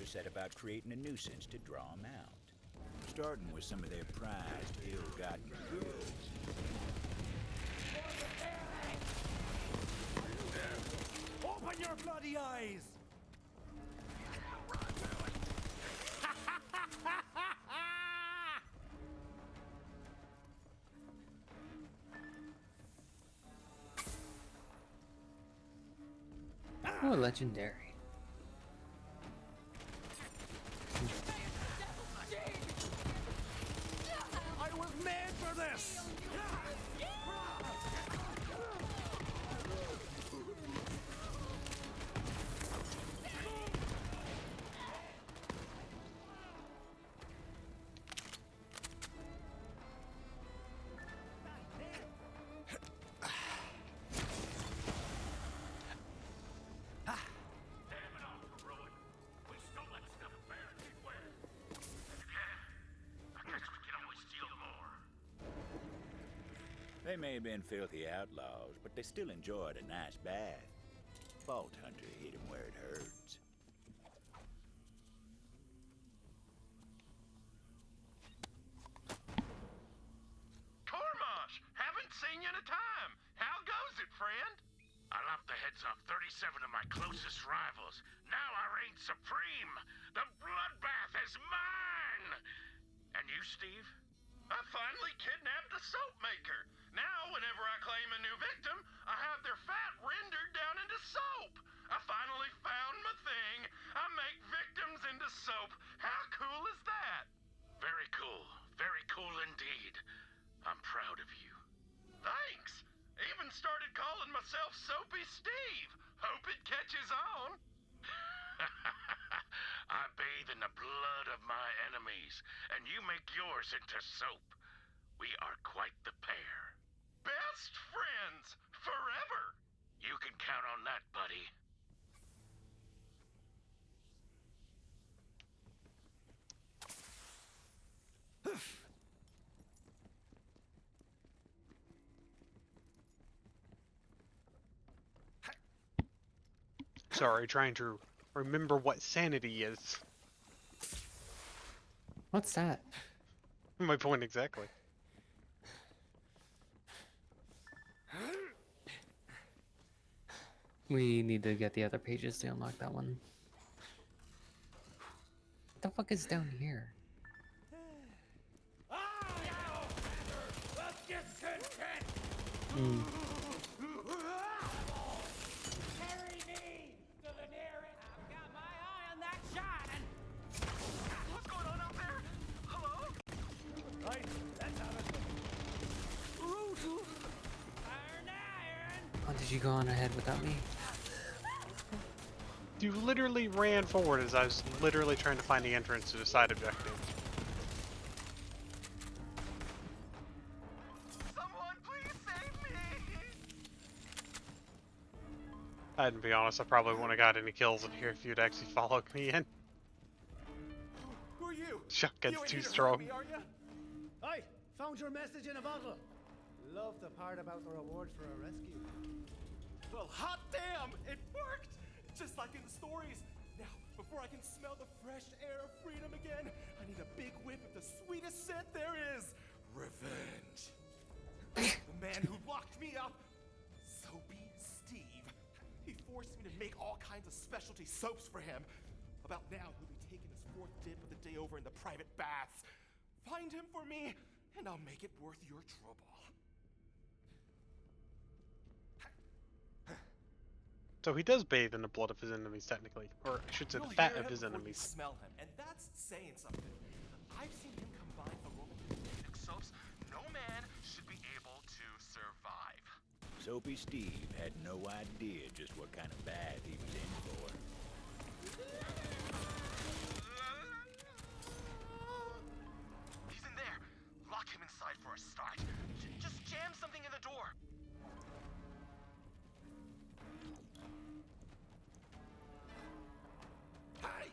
set about creating a nuisance to draw them out, starting with some of their prized, ill-gotten goods. Open your bloody eyes! Oh, legendary. I was made for this! They may have been filthy outlaws, but they still enjoyed a nice bath. Vault Hunter hit 'em where it hurts. Tormosh, haven't seen you in a time. How goes it, friend? I lopped the heads off 37 of my closest rivals. Now I reign supreme. The bloodbath is mine. And you, Steve? I finally kidnapped the soap maker. Now, whenever I claim a new victim, I have their fat rendered down into soap. I finally found my thing. I make victims into soap. How cool is that? Very cool. Very cool indeed. I'm proud of you. Thanks. Even started calling myself Soapy Steve. Hope it catches on. I bathe in the blood of my enemies, and you make yours into soap. We are quite the pair. Best friends forever. You can count on that, buddy. Sorry, trying to remember what sanity is. What's that? My point exactly. We need to get the other pages to unlock that one. What the fuck is down here? Let's get content! Carry me to the nearest! I've got my eye on that shot! What's going on out there? Hello? Right, let's have it. Iron, iron! Oh, did you go on ahead without me? You literally ran forward as I was literally trying to find the entrance to the side objective. Someone please save me! And to be honest, I probably wouldn't have got any kills in here if you'd actually followed me in. Who are you? Shotgun's You ain't too here to strong. hurt me, are you? I found your message in a bottle. Love the part about the rewards for a rescue. Well, hot damn! It worked! Just like in the stories. Now, before I can smell the fresh air of freedom again, I need a big whiff of the sweetest scent there is. Revenge. The man who locked me up, Soapy Steve. He forced me to make all kinds of specialty soaps for him. About now, he'll be taking his fourth dip of the day over in the private baths. Find him for me, and I'll make it worth your trouble. So he does bathe in the blood of his enemies, technically. Or I should say the You'll fat hear of him his before you enemies. smell him, and that's saying something. I've seen him combine aromatic soaps. No man should be able to survive. Soapy Steve had no idea just what kind of bath he was in for. He's in there. Lock him inside for a start. Just jam something in the door. Hey!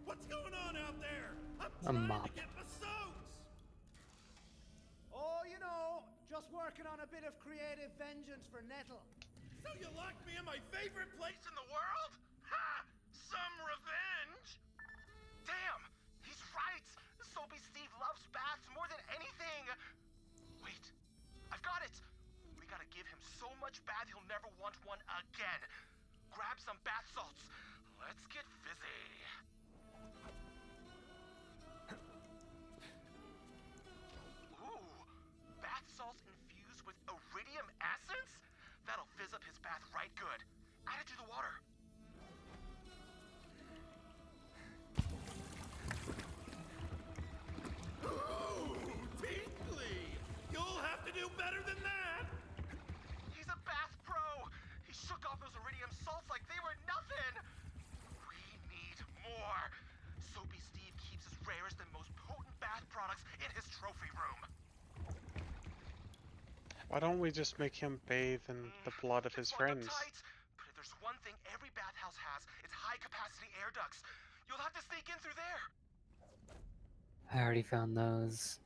What's going on out there? I'm A trying mop. to get my soaps! Oh, you know, just working on a bit of creative vengeance for Nettle. So you locked me in my favorite place in the world? Ha! Some revenge! I've got it! We gotta give him so much bath he'll never want one again. Grab some bath salts. Let's get fizzy. Ooh, bath salts infused with iridium essence? That'll fizz up his bath right good. Add it to the water. You'll have to do better than that! He's a bath pro! He shook off those iridium salts like they were nothing! We need more! Soapy Steve keeps his rarest and most potent bath products in his trophy room. Why don't we just make him bathe in the blood of his It's locked up friends? tight, but if there's one thing every bathhouse has, it's high-capacity air ducts. You'll have to sneak in through there. I already found those.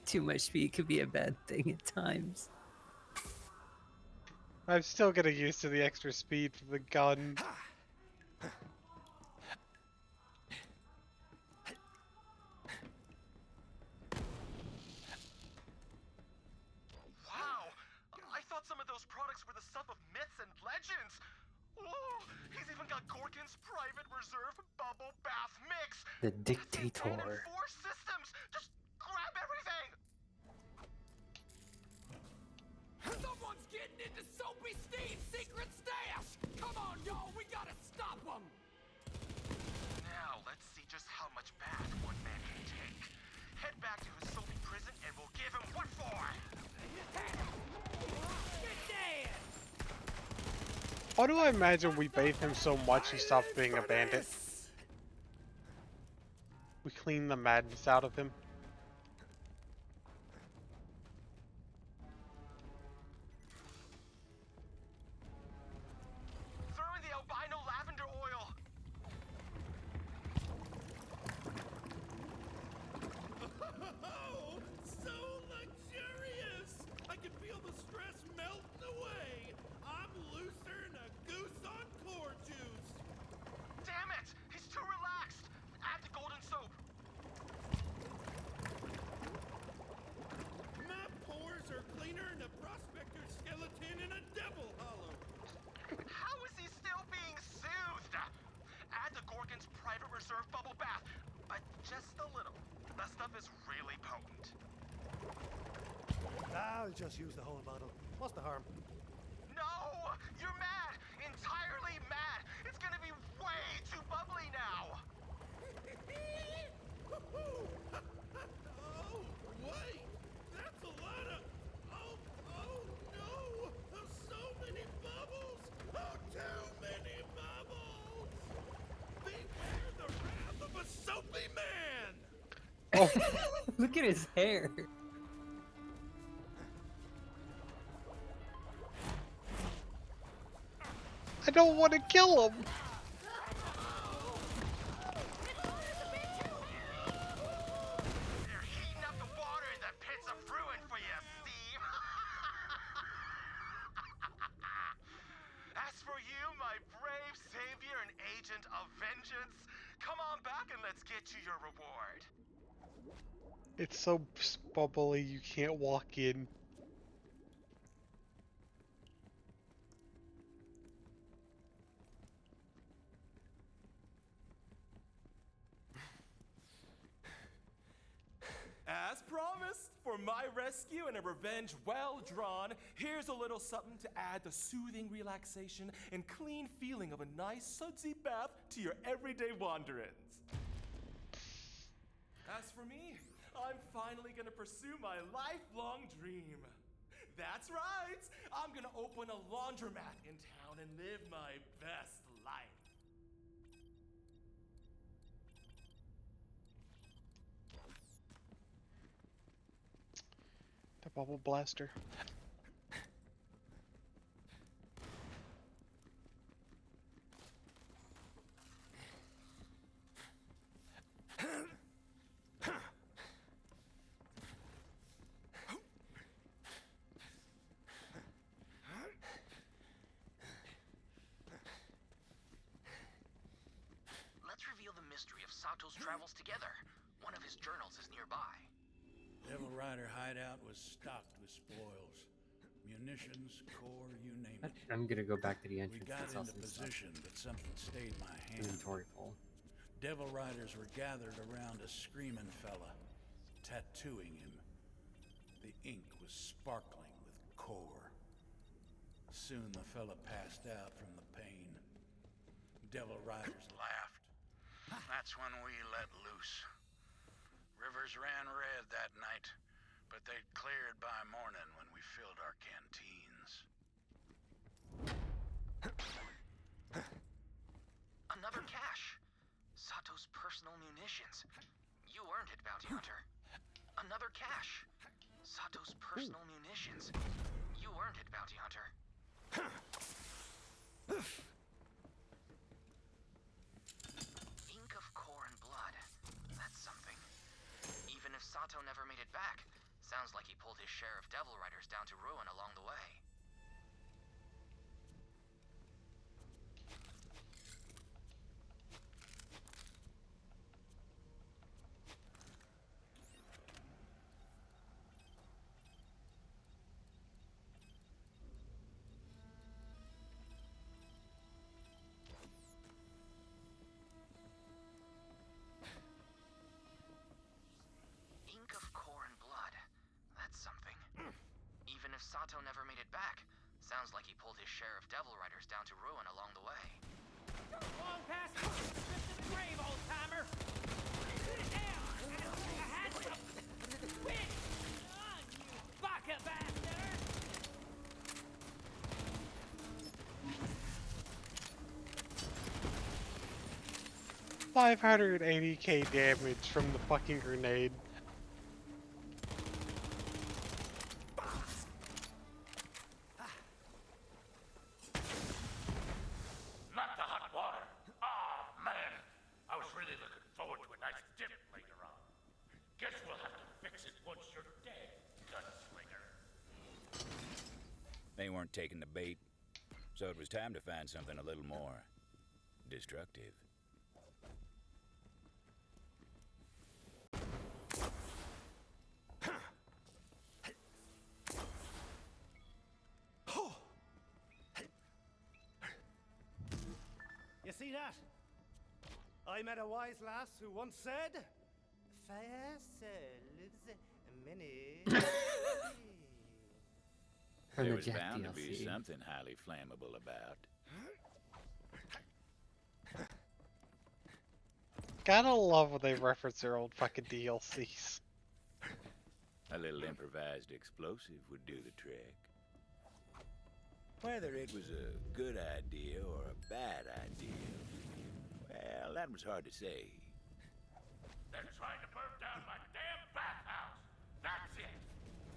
Too much speed could be a bad thing at times. I'm still getting used to the extra speed from the gun. Wow! I thought some of those products were the stuff of myths and legends. Oh, he's even got Gorgon's private reserve bubble bath mix. The That's in 10 and dictator. 4 systems. Just grab everything. Someone's getting into Soapy Steve's secret stash! Come on, y'all, we gotta stop them! Now, let's see just how much bath one man can take. Head back to his soapy prison and we'll give him what for. Get dead! Why do I imagine we bathe him so much he stops being a bandit? We clean the madness out of him. Throw in the albino lavender oil. Oh, so luxurious! I can feel the stress melting away. I'm looser than a goose on core juice. Damn it! He's too relaxed. Add the golden soap. My pores are cleaner than a prospector skeleton in a devil hollow. How is he still being soothed? Add the Gorgon's private reserve bubble bath, but just a little. That stuff is really potent. I'll just use the whole bottle. What's the harm? No! You're mad! Entirely mad! It's gonna be way too bubbly now! Oh, wait! That's a lot of... Oh no! So many bubbles! Oh, too many bubbles! Beware the wrath of a soapy man! Oh, Look at his hair. I don't want to kill him. They're heating up the water in the pits of ruin for you, Steve! As for you, my brave savior and agent of vengeance, come on back and let's get you your reward. It's so bubbly you can't walk in. As promised, for my rescue and a revenge well drawn, here's a little something to add the soothing relaxation and clean feeling of a nice sudsy bath to your everyday wanderings. As for me, I'm finally gonna pursue my lifelong dream. That's right, I'm gonna open a laundromat in town and live my best life. The bubble blaster. Sato's travels together. One of his journals is nearby. Devil Rider hideout was stocked with spoils. Munitions, core, you name it. I'm gonna go back to the We entrance. got and sell into some stuff. position, but something stayed my hand. Inventory full. Devil Riders were gathered around a screaming fella, tattooing him. The ink was sparkling with core. Soon the fella passed out from the pain. Devil Riders laughed. That's when we let loose. Rivers ran red that night, but they'd cleared by morning when we filled our canteens. Another cache. Sato's personal munitions. You earned it, Bounty Hunter. Another cache. Sato's personal munitions. You earned it, Bounty Hunter. Ink of core and blood. That's something. Even if Sato never made it back, sounds like he pulled his share of Devil Riders down to ruin along the way. Ink of core and blood. That's something. Even if Sato never made it back, sounds like he pulled his share of Devil Riders down to ruin along the way. Long past the grave, old timer. Sit down. I had some. Quit. On, you baka bastard. 580k damage from the fucking grenade. Not the hot water. Oh, man. I was really looking forward to a nice dip later on. Guess we'll have to fix it once you're dead, gunslinger. They weren't taking the bait, so it was time to find something a little more destructive. You see that? I met a wise lass who once said, "Fiance lives many." From There the was Jack bound to be DLC. something highly flammable about. Gotta love when they reference their old fucking DLCs. A little improvised explosive would do the trick. Whether it was a good idea or a bad idea, well, that was hard to say. They're trying to burn down my damn bathhouse. That's it.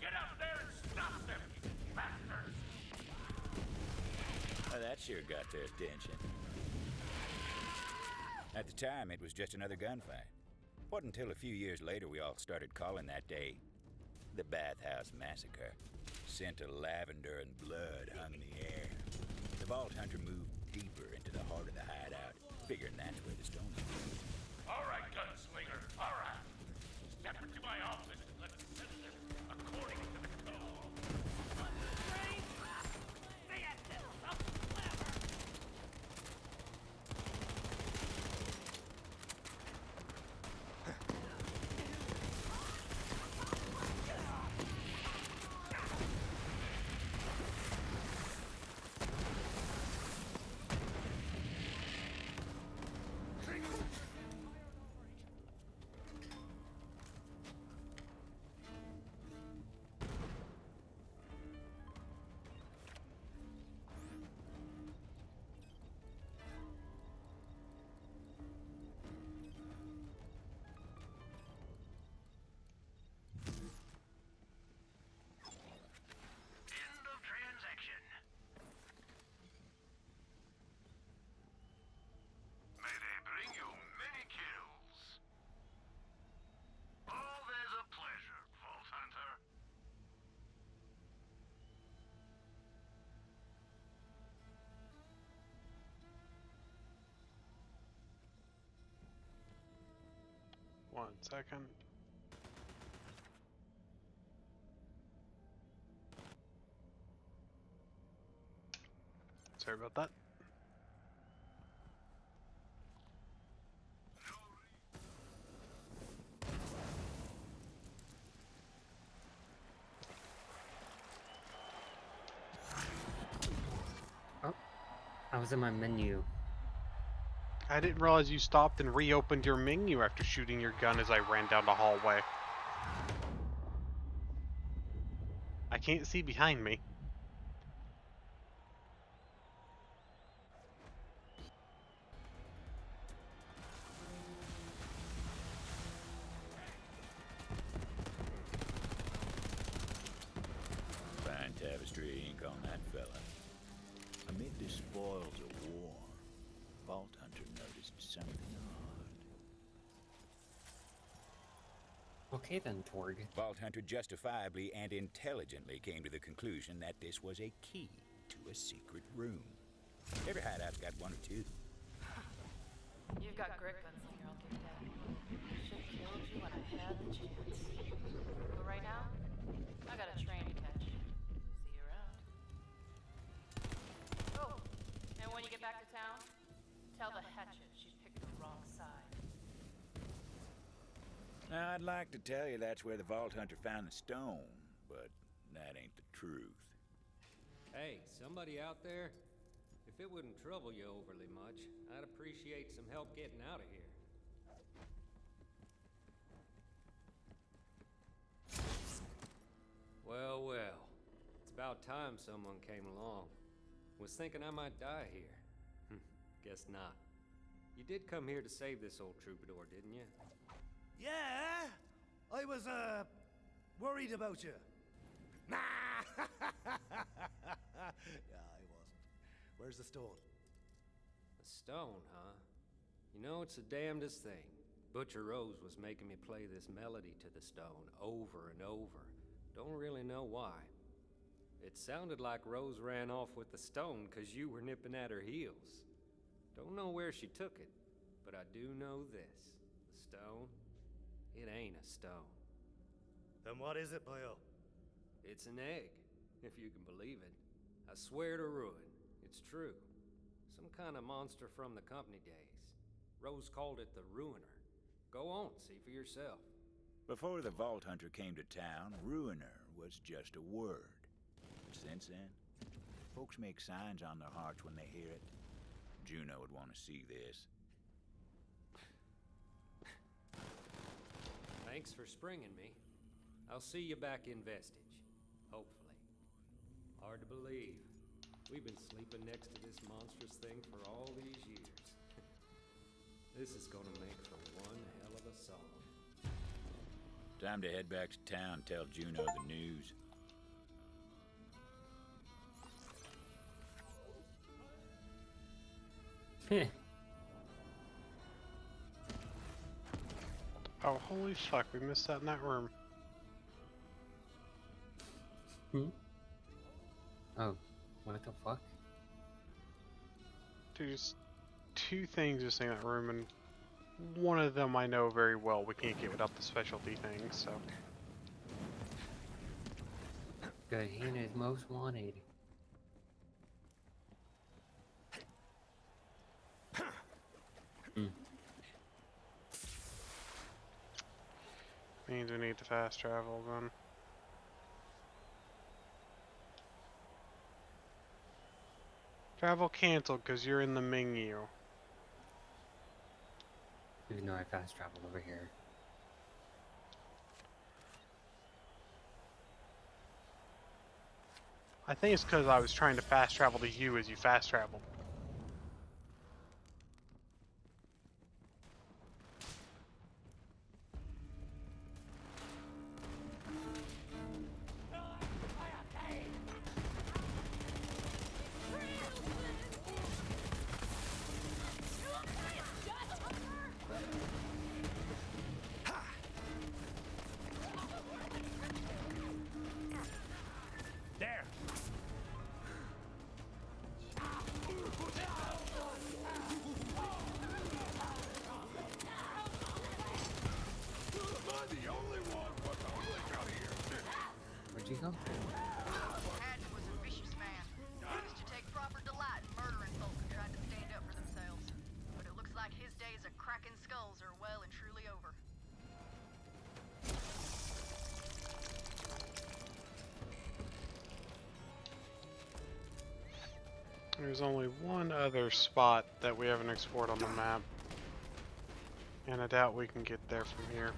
Get up there and stop them, you bastards. Well, that sure got their attention. At the time, it was just another gunfight. Wasn't until a few years later we all started calling that day the Bathhouse Massacre. Scent of lavender and blood hung in the air. The Vault Hunter moved deeper into the heart of the hideout, figuring that's where the stone was. All right, gunslinger. All right. Step into my office and let's settle this according to the code. 1 second. Sorry about that. Oh, I was in my menu. I didn't realize you stopped and reopened your menu after shooting your gun as I ran down the hallway. I can't see behind me. Fine tapestry ink on that fella. Amid the spoils of war, Vault Hunter noticed something odd. Okay then, Torg. Vault Hunter justifiably and intelligently came to the conclusion that this was a key to a secret room. Every hideout's got one or two. You've got grit, gunslinger, I'll give you that. Should've killed you when I had the chance. But right now, I got a train to catch. See you around. Oh, and when you get back to town, tell the hatchet she picked the wrong side. Now, I'd like to tell you that's where the Vault Hunter found the stone, but that ain't the truth. Hey, somebody out there? If it wouldn't trouble you overly much, I'd appreciate some help getting out of here. Well, well. It's about time someone came along. Was thinking I might die here. Guess not. You did come here to save this old troubadour, didn't you? Yeah, I was, worried about you. Nah! Yeah, I wasn't. Where's the stone? A stone, huh? You know, it's the damnedest thing. Butcher Rose was making me play this melody to the stone over and over. Don't really know why. It sounded like Rose ran off with the stone because you were nipping at her heels. Don't know where she took it, but I do know this. The stone, it ain't a stone. Then what is it, boyo? It's an egg, if you can believe it. I swear to ruin, it's true. Some kind of monster from the company days. Rose called it the Ruiner. Go on, see for yourself. Before the Vault Hunter came to town, Ruiner was just a word. Since then, folks make signs on their hearts when they hear it. Juno would want to see this. Thanks for springing me. I'll see you back in Vestige. Hopefully. Hard to believe. We've been sleeping next to this monstrous thing for all these years. This is gonna make for one hell of a song. Time to head back to town and tell Juno the news. Heh. Oh, holy fuck, we missed that in that room. Oh, what the fuck? There's two things just in that room, and one of them I know very well we can't get without the specialty things, so. Good hand is most wanted. Means we need to fast travel then. Travel canceled because you're in the menu. Even though I fast traveled over here. I think it's because I was trying to fast travel to you as you fast traveled. There! you go. Hadden was a vicious man. He used to take proper delight in murdering folk who tried to stand up for themselves. But it looks like his days of cracking skulls are well and truly over. There's only one other spot that we haven't explored on the map. And I doubt we can get there from here.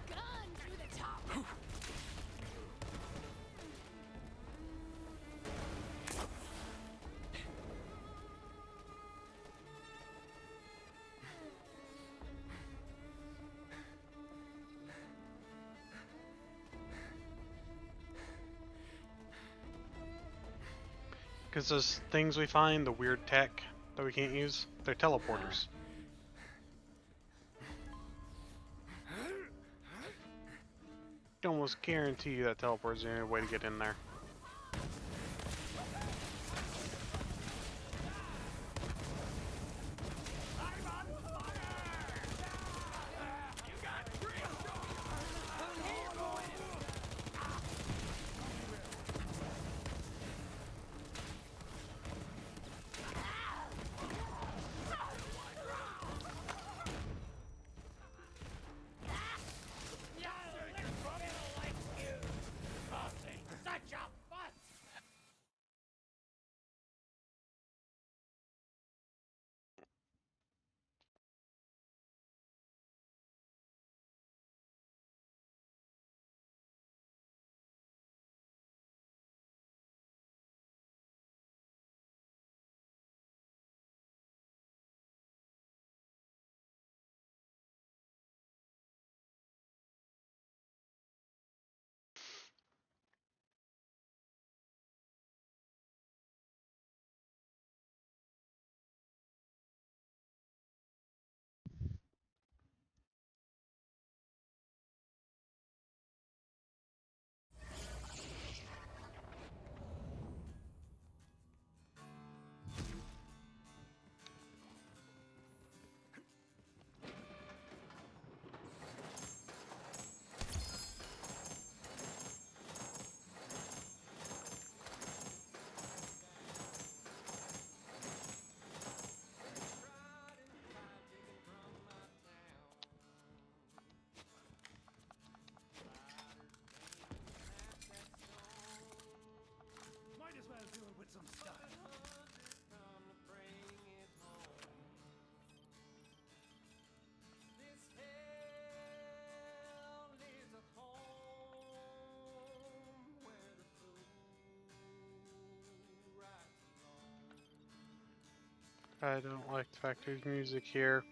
Because those things we find, the weird tech that we can't use, they're teleporters. I can almost guarantee you that teleport's the only way to get in there. Might as well do it with some style. I don't like the fact there's music here.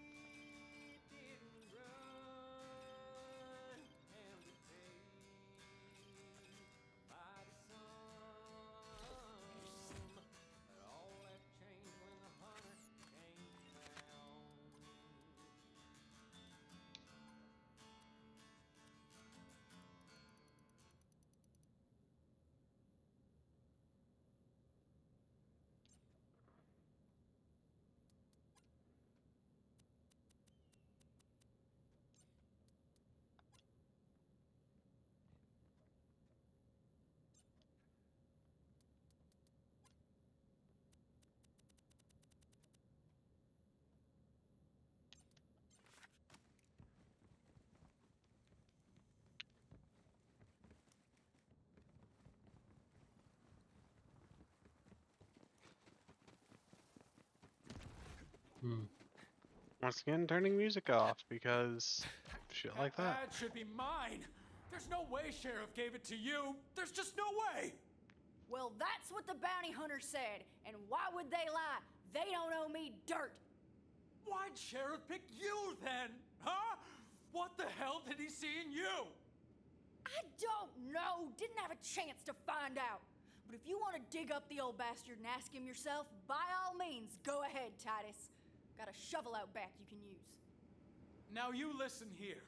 Once again, turning music off because shit like that. That should be mine. There's no way Sheriff gave it to you. There's just no way. Well, that's what the bounty hunter said. And why would they lie? They don't owe me dirt. Why'd Sheriff pick you then? Huh? What the hell did he see in you? I don't know. Didn't have a chance to find out. But if you want to dig up the old bastard and ask him yourself, by all means, go ahead, Titus. Got a shovel out back you can use. Now you listen here.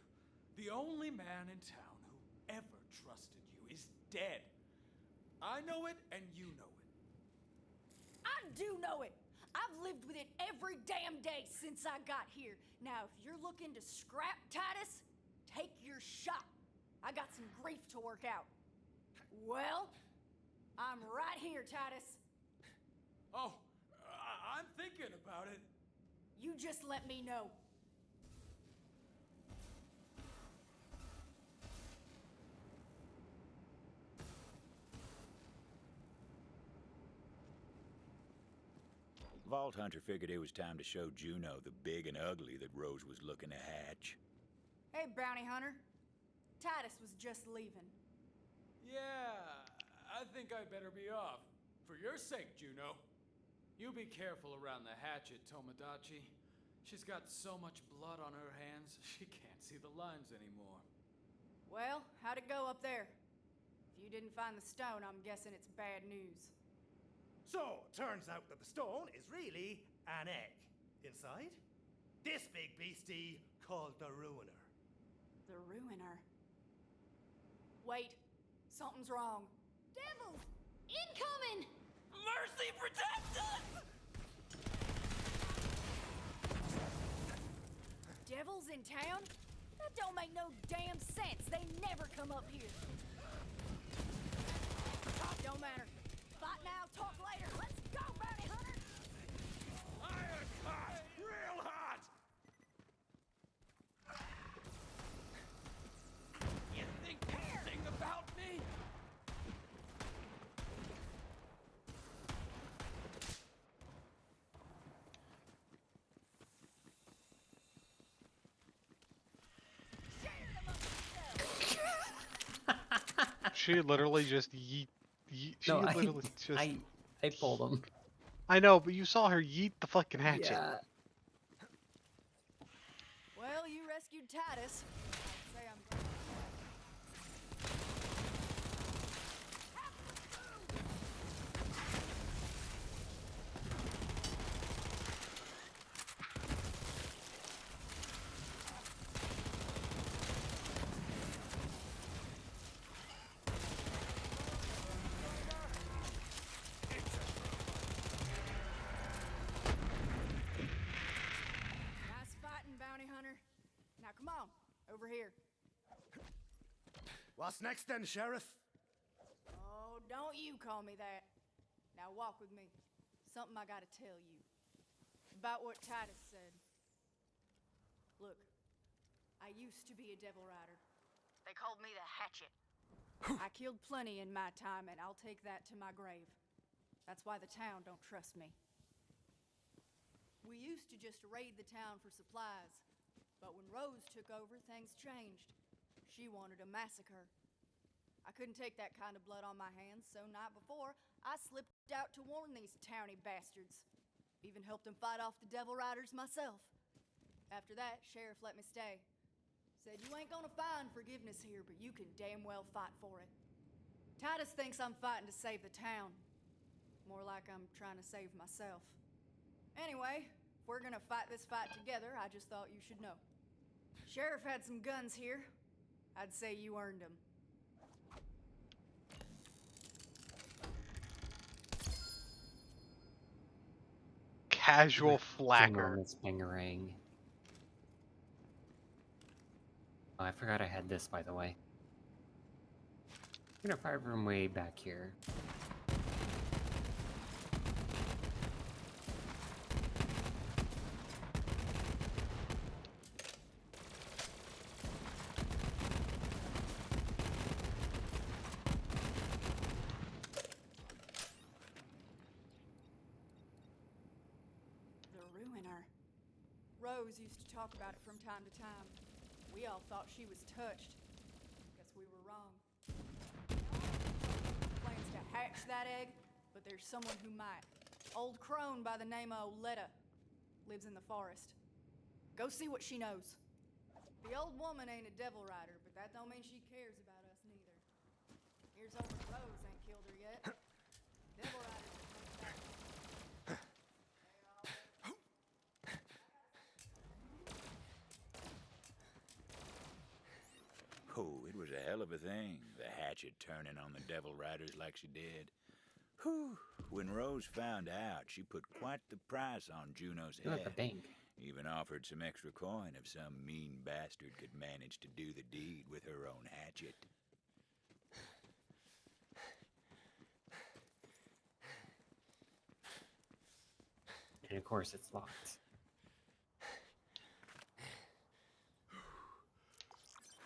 The only man in town who ever trusted you is dead. I know it and you know it. I do know it. I've lived with it every damn day since I got here. Now, if you're looking to scrap Titus, take your shot. I got some grief to work out. Well, I'm right here, Titus. Oh, I'm thinking about it. You just let me know. Vault Hunter figured it was time to show Juno the big and ugly that Rose was looking to hatch. Hey, bounty hunter. Titus was just leaving. Yeah, I think I better be off. For your sake, Juno. You be careful around the hatchet, Tomodachi. She's got so much blood on her hands, she can't see the lines anymore. Well, how'd it go up there? If you didn't find the stone, I'm guessing it's bad news. So, turns out that the stone is really an egg. Inside, this big beastie called the Ruiner. The Ruiner. Wait, something's wrong. Devils! Incoming! Mercy, protect us! Devils in town? That don't make no damn sense. They never come up here. Don't matter. Fight now, talk later. Let's go, bounty hunter! Iron hot! Real hot! You think anything about me? She literally just yeet. She No, literally just. I pulled him. I know, but you saw her yeet the fucking hatchet. Yeah. Well, you rescued Titus. I'd say I'm glad. Nice fighting, bounty hunter. Now come on, over here. What's next then, Sheriff? Oh, don't you call me that. Now walk with me. Something I gotta tell you. About what Titus said. Look, I used to be a devil rider. They called me the Hatchet. I killed plenty in my time, and I'll take that to my grave. That's why the town don't trust me. We used to just raid the town for supplies, but when Rose took over, things changed. She wanted a massacre. I couldn't take that kind of blood on my hands, so night before, I slipped out to warn these towny bastards. Even helped them fight off the Devil Riders myself. After that, Sheriff let me stay. Said, you ain't gonna find forgiveness here, but you can damn well fight for it. Titus thinks I'm fighting to save the town. More like I'm trying to save myself. Anyway, if we're gonna fight this fight together, I just thought you should know. Sheriff had some guns here. I'd say you earned them. Casual flacker. This bangarang. Oh, I forgot I had this, by the way. I'm gonna fire from way back here. The Ruiner. Rose used to talk about it from time to time. We all thought she was touched. Guess we were wrong. Plans to hatch that egg, but there's someone who might. Old crone by the name of Oletta. Lives in the forest. Go see what she knows. The old woman ain't a devil rider, but that don't mean she cares about us neither. Here's hoping Rose ain't killed her yet. Devil riders are coming back. Oh, it was a hell of a thing, the hatchet turning on the Devil Riders like she did. Whew. When Rose found out, she put quite the price on Juno's You're at head. the bank. Even offered some extra coin if some mean bastard could manage to do the deed with her own hatchet. And of course it's locked.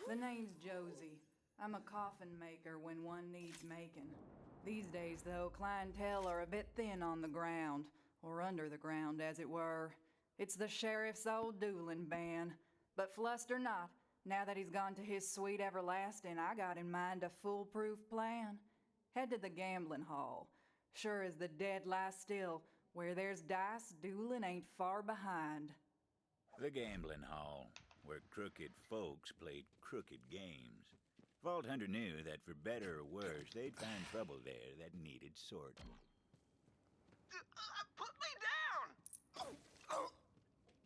The name's Josie. I'm a coffin maker when one needs making. These days, though, clientele are a bit thin on the ground, or under the ground, as it were. It's the sheriff's old dueling band. But fluster not, now that he's gone to his sweet everlasting, I got in mind a foolproof plan. Head to the gambling hall. Sure as the dead lie still, where there's dice, dueling ain't far behind. The gambling hall, where crooked folks played crooked games. Vault Hunter knew that for better or worse, they'd find trouble there that needed sorting. Put me down!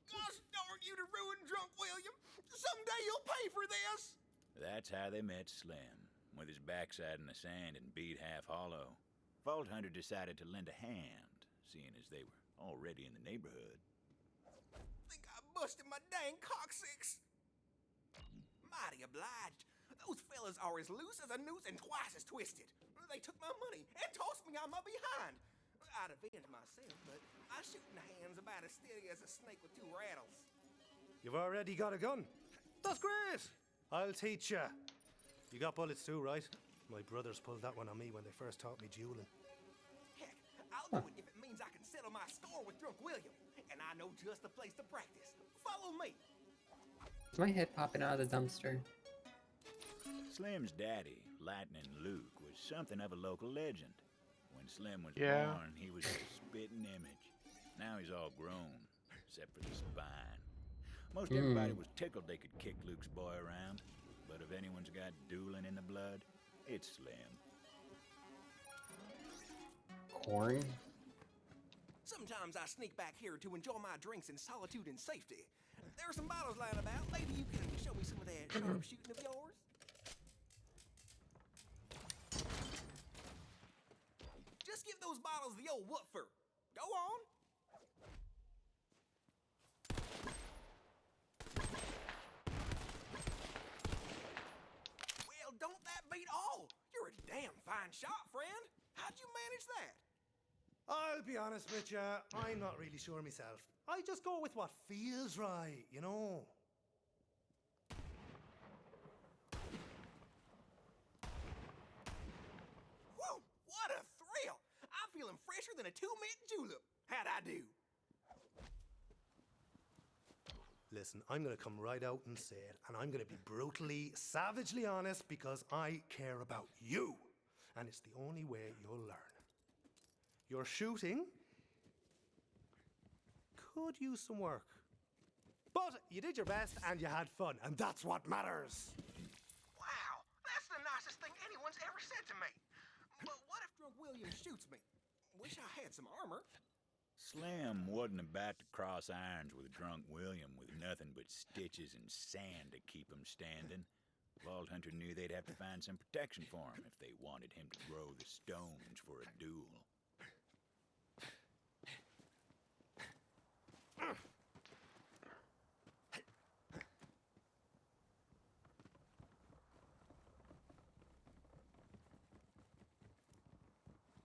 Gosh darn you to ruin Drunk William! Someday you'll pay for this! That's how they met Slim, with his backside in the sand and beat half hollow. Vault Hunter decided to lend a hand, seeing as they were already in the neighborhood. Think I busted my dang coccyx! Mighty obliged. Those fellas are as loose as a noose and twice as twisted. They took my money and tossed me on my behind. I'd avenge myself, but my shooting hand's about as steady as a snake with two rattles. You've already got a gun. That's great. I'll teach ya. You got bullets too, right? My brothers pulled that one on me when they first taught me dueling. Heck, I'll do it if it means I can settle my score with Drunk William. And I know just the place to practice. Follow me. Is my head popping out of the dumpster? Slim's daddy, Lightning Luke, was something of a local legend. When Slim was Yeah. born, he was a spitting image. Now he's all grown, except for the spine. Most everybody was tickled they could kick Luke's boy around, but if anyone's got dueling in the blood, it's Slim. Corn? Sometimes I sneak back here to enjoy my drinks in solitude and safety. There are some bottles lying about. Maybe you can show me some of that sharpshooting of yours? Just give those bottles the old woofer. Go on. Well, don't that beat all? You're a damn fine shot, friend. How'd you manage that? I'll be honest with ya, I'm not really sure myself. I just go with what feels right, you know. Whoa, what a thrill! I'm feeling fresher than a two-mint julep. How'd I do? Listen, I'm gonna come right out and say it, and I'm gonna be brutally, savagely honest because I care about you. And it's the only way you'll learn. Your shooting could use some work. But you did your best and you had fun, and that's what matters. Wow, that's the nicest thing anyone's ever said to me. But what if Drunk William shoots me? Wish I had some armor. Slim wasn't about to cross irons with Drunk William with nothing but stitches and sand to keep him standing. Vault Hunter knew they'd have to find some protection for him if they wanted him to throw the stones for a duel.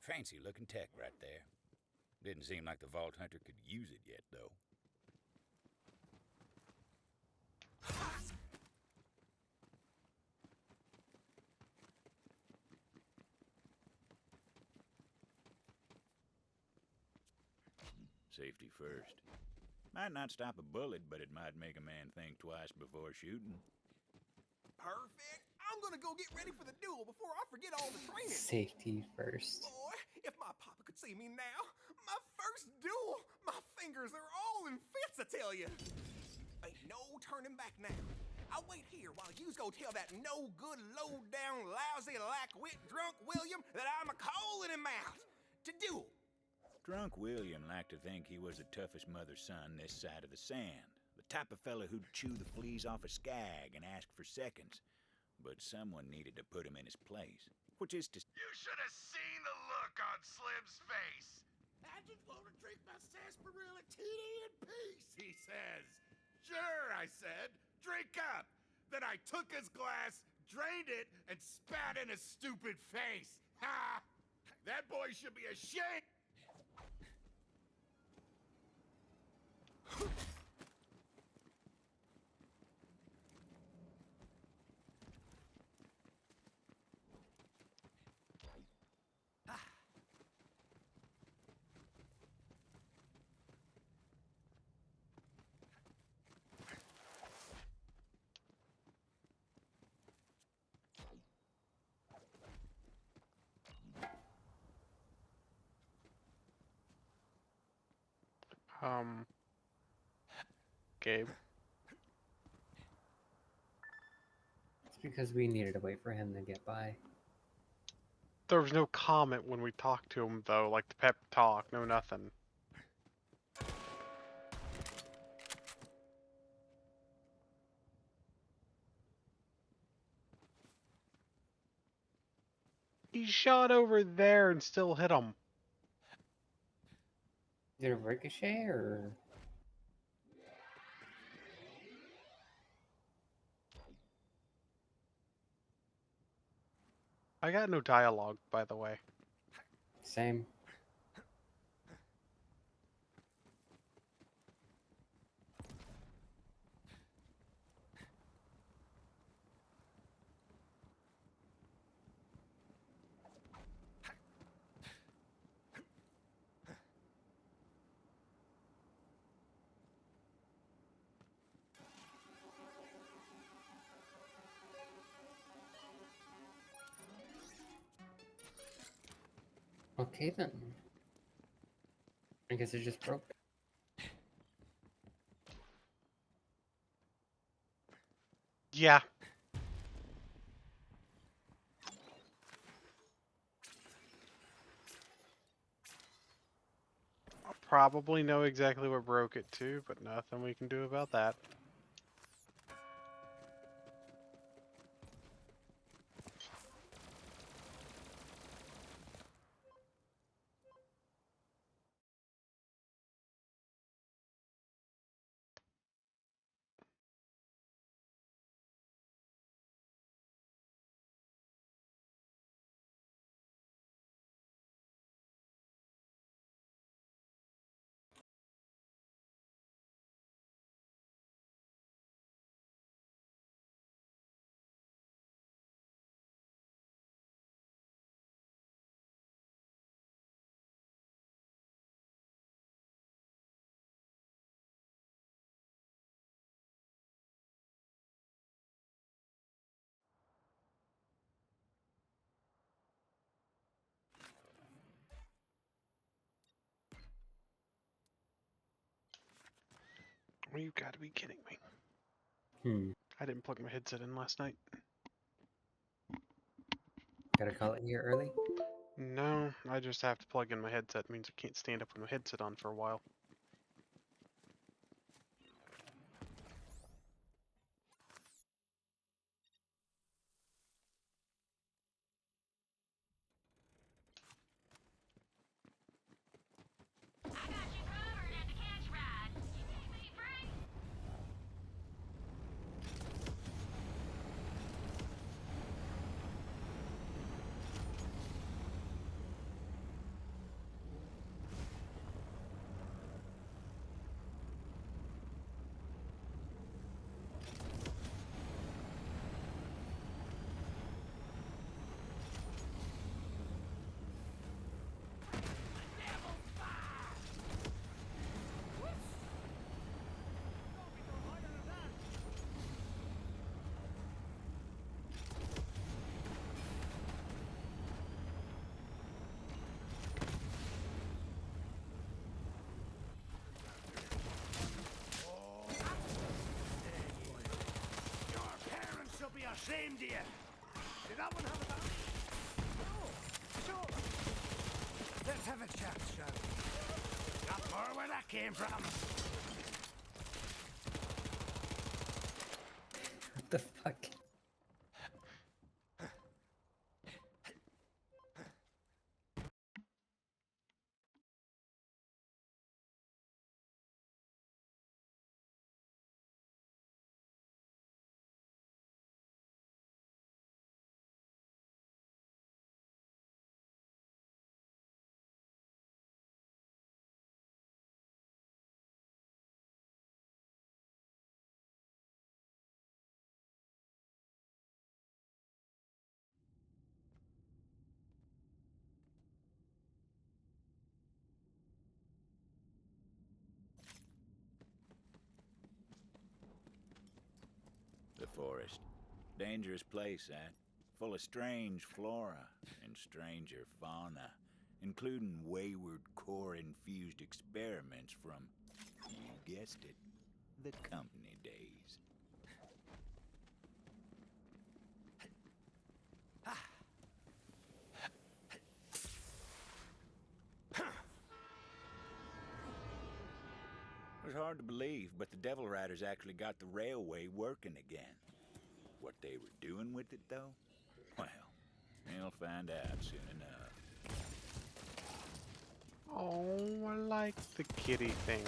Fancy looking tech right there. Didn't seem like the Vault Hunter could use it yet, though. Safety first. Might not stop a bullet, but it might make a man think twice before shooting. Perfect. I'm gonna go get ready for the duel before I forget all the training. Safety first. Boy, if my papa could see me now, my first duel, my fingers are all in fits, I tell you. Ain't no turning back now. I'll wait here while yous go tell that no good, low down, lousy, lack-wit Drunk William that I'm a calling him out to duel. Drunk William liked to think he was the toughest mother's son this side of the sand. The type of fella who'd chew the fleas off a skag and ask for seconds. But someone needed to put him in his place, which is to... You should have seen the look on Slim's face. I just want to drink my sarsaparilla tea in peace, he says. Sure, I said. Drink up. Then I took his glass, drained it, and spat in his stupid face. Ha! That boy should be ashamed. Gabe. It's because we needed to wait for him to get by. There was no comment when we talked to him, though, like the pep talk, no nothing. He shot over there and still hit him. Did it ricochet or? I got no dialogue, by the way. Same. Okay then. I guess it just broke. Yeah. I'll probably know exactly what broke it too, but nothing we can do about that. Well, you've got to be kidding me. I didn't plug my headset in last night. Gotta call it here early? No, I just have to plug in my headset. It means I can't stand up with my headset on for a while. Be ashamed of you. Did that one have a bounty? No. Sure. Let's have a chat, shall we? Got more where that came from. What the fuck? forest. Dangerous place, that. Full of strange flora and stranger fauna, including wayward core-infused experiments from, you guessed it, the company days. It was hard to believe, but the Devil Riders actually got the railway working again. What they were doing with it, though? Well, we'll find out soon enough. Oh, I like the kitty thing.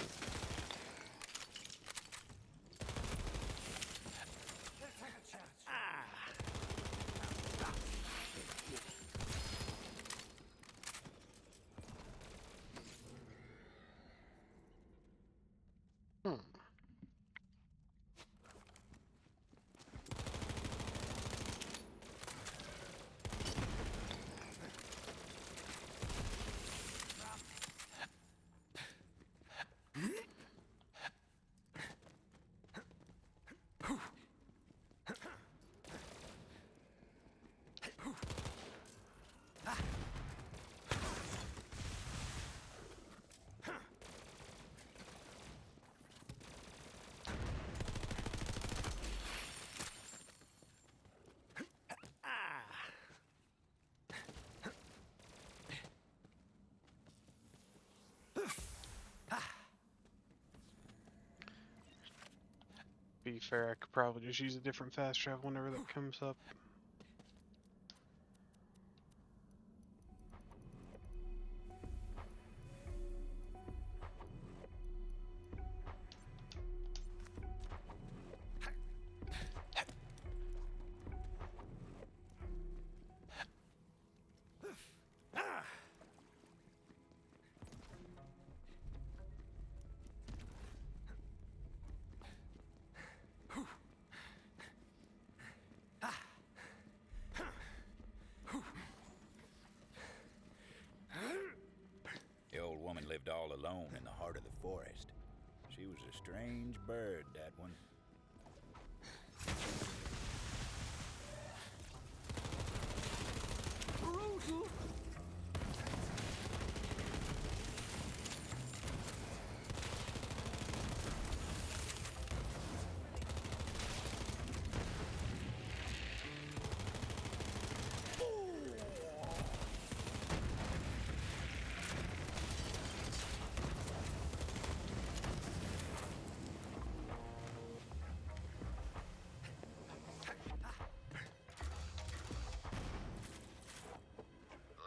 Be fair, I could probably just use a different fast travel whenever that comes up. The old woman lived all alone in the heart of the forest. She was a strange bird, that one.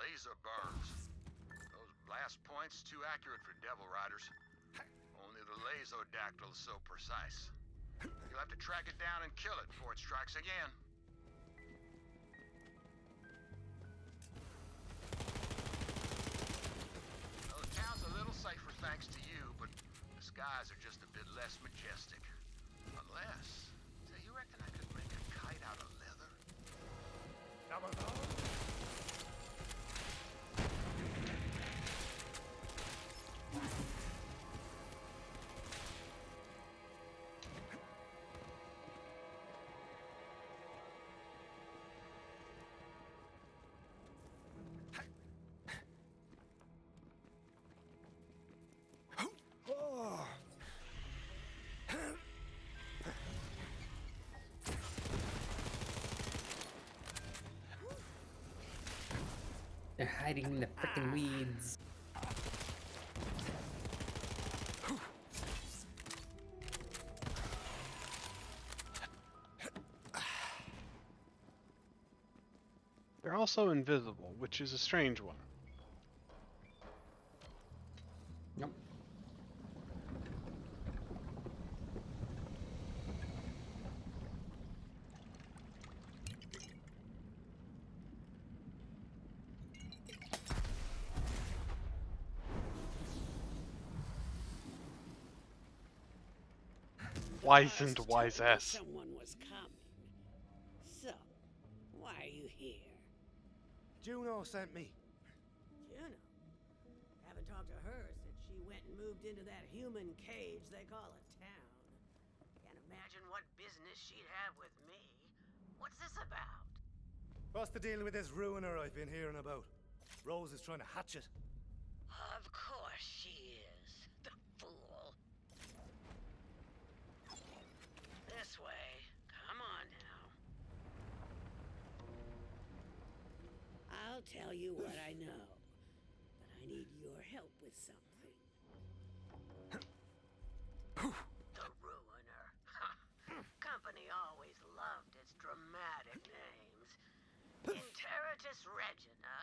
Laser burns. Those blast points too accurate for Devil Riders. Only the Laserdactyl is so precise. You'll have to track it down and kill it before it strikes again. Well, the town's a little safer thanks to you, but the skies are just a bit less majestic. Unless, say, you reckon I could make a kite out of leather? That was all? They're hiding in the frickin' weeds. They're also invisible, which is a strange one. Nope. Wizened wise ass. Someone was coming. So, why are you here? Juno sent me. Juno? Haven't talked to her since she went and moved into that human cage they call a town. Can't imagine what business business she'd have with me. What's this about? What's the deal with this ruiner I've been hearing about? Rose is trying to hatch it. Of course she is. The fool. This way. Come on now. I'll tell you what I know, but I need your help with something. The Ruiner. Company always loved its dramatic names. Interitus Regina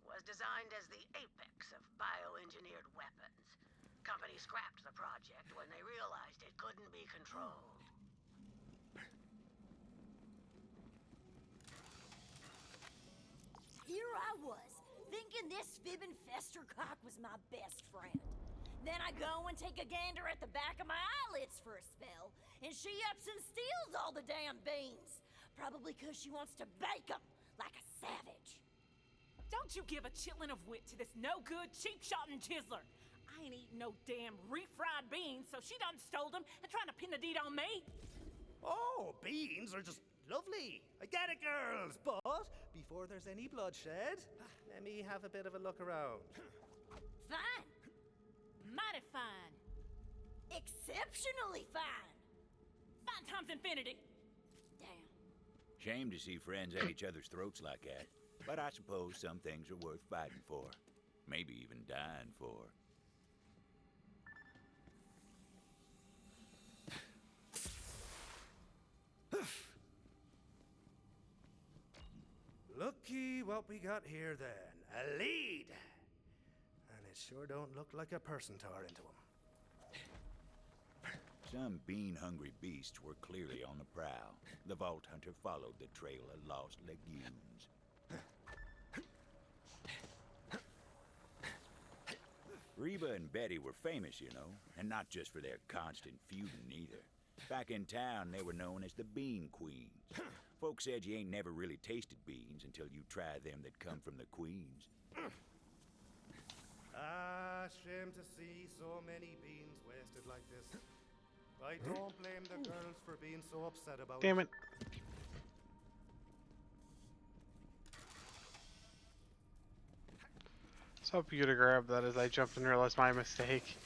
was designed as the apex of bioengineered weapons. Company scrapped the project when they realized it couldn't be controlled. Here I was, thinking this fibbing festercock was my best friend. Then I go and take a gander at the back of my eyelids for a spell, and she ups and steals all the damn beans. Probably because she wants to bake them like a savage. Don't you give a chitlin of wit to this no-good, cheap-shotting chiseler. I ain't eating no damn refried beans, so she done stole them and trying to pin the deed on me. Oh, beans are just lovely. I get it, girls. But before there's any bloodshed, let me have a bit of a look around. Fine. Mighty fine. Exceptionally fine. Fine times infinity. Damn. Shame to see friends at each other's throats like that. But I suppose some things are worth fighting for. Maybe even dying for. Looky what we got here then. A lead. And it sure don't look like a person tore into him. Some bean-hungry beasts were clearly on the prowl. The Vault Hunter followed the trail of lost legumes. Reba and Betty were famous, you know, and not just for their constant feuding either. Back in town, they were known as the Bean Queens. Folks said you ain't never really tasted beans until you try them that come from the queens. Ah, shame to see so many beans wasted like this. I don't blame the girls for being so upset about Damn it. So hope you could have grabbed that as I jumped and realized my mistake.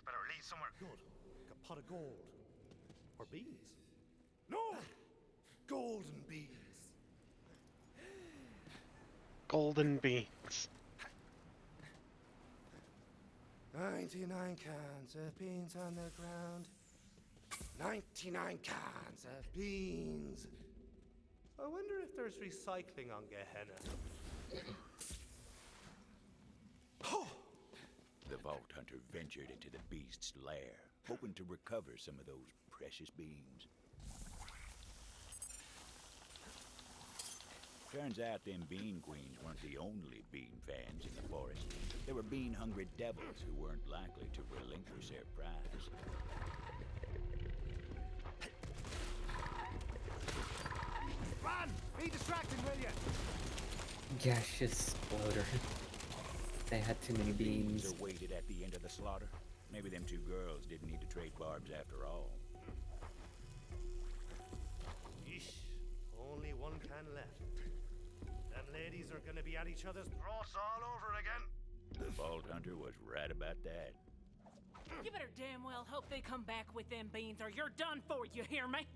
Better lead somewhere good. Like a pot of gold. Or bees. No! Golden bees. Golden beans. 99 cans of beans on the ground. 99 cans of beans. I wonder if there's recycling on Gehenna. Oh! The Vault Hunter ventured into the beast's lair, hoping to recover some of those precious beans. Turns out them bean queens weren't the only bean fans in the forest. There were bean-hungry devils who weren't likely to relinquish their prize. Run! Be distracted, will you? Gaseous exploder. They had too many beans. Are waited at the end of the slaughter. Maybe them two girls didn't need to trade barbs after all. Yeesh. Only one can left. Them ladies are gonna be at each other's throats all over again. The Vault Hunter was right about that. You better damn well hope they come back with them beans or you're done for, you hear me?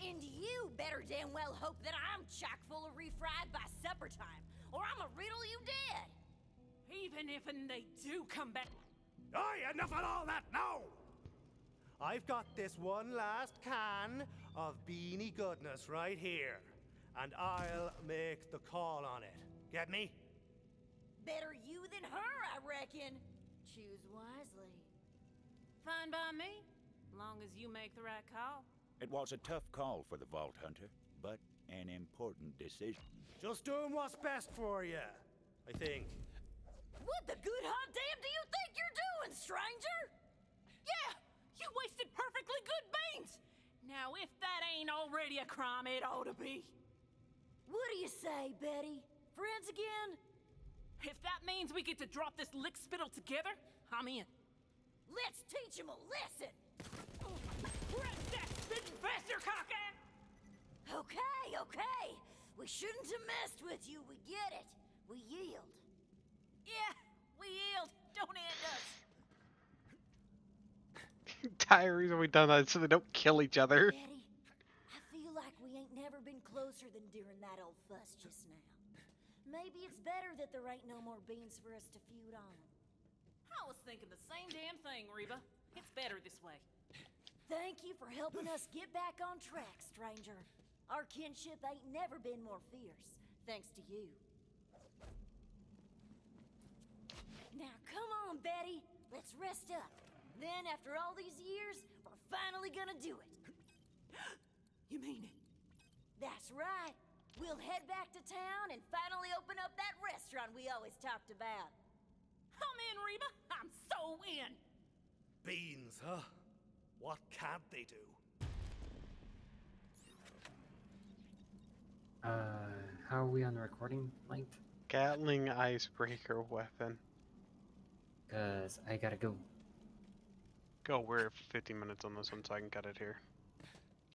And you better damn well hope that I'm chock full of refried by supper time, or I'ma riddle you dead. Even if they do come back. Aye, enough of all that now! I've got this one last can of beanie goodness right here, and I'll make the call on it. Get me? Better you than her, I reckon. Choose wisely. Fine by me, long as you make the right call. It was a tough call for the Vault Hunter, but an important decision. Just doing what's best for you, I think. What the good hot damn do you think you're doing, stranger? Yeah, you wasted perfectly good beans. Now, if that ain't already a crime, it ought to be. What do you say, Betty? Friends again? If that means we get to drop this lick spittle together, I'm in. Let's teach him a lesson. Rest that spitting faster, cock-ass! Okay. We shouldn't have messed with you. We get it. We yield. Yeah, we yield. Don't end us. Diaries, have we done that so they don't kill each other? Betty, I feel like we ain't never been closer than during that old fuss just now. Maybe it's better that there ain't no more beans for us to feud on. I was thinking the same damn thing, Reba. It's better this way. Thank you for helping us get back on track, stranger. Our kinship ain't never been more fierce, thanks to you. Now come on, Betty. Let's rest up. Then, after all these years, we're finally gonna do it. You mean it? That's right. We'll head back to town and finally open up that restaurant we always talked about. I'm in, Reba. I'm so in. Beans, huh? What can't they do? How are we on the recording length? Gatling icebreaker weapon. Cause I gotta go. Go, we're at 50 minutes on this one, so I can cut it here.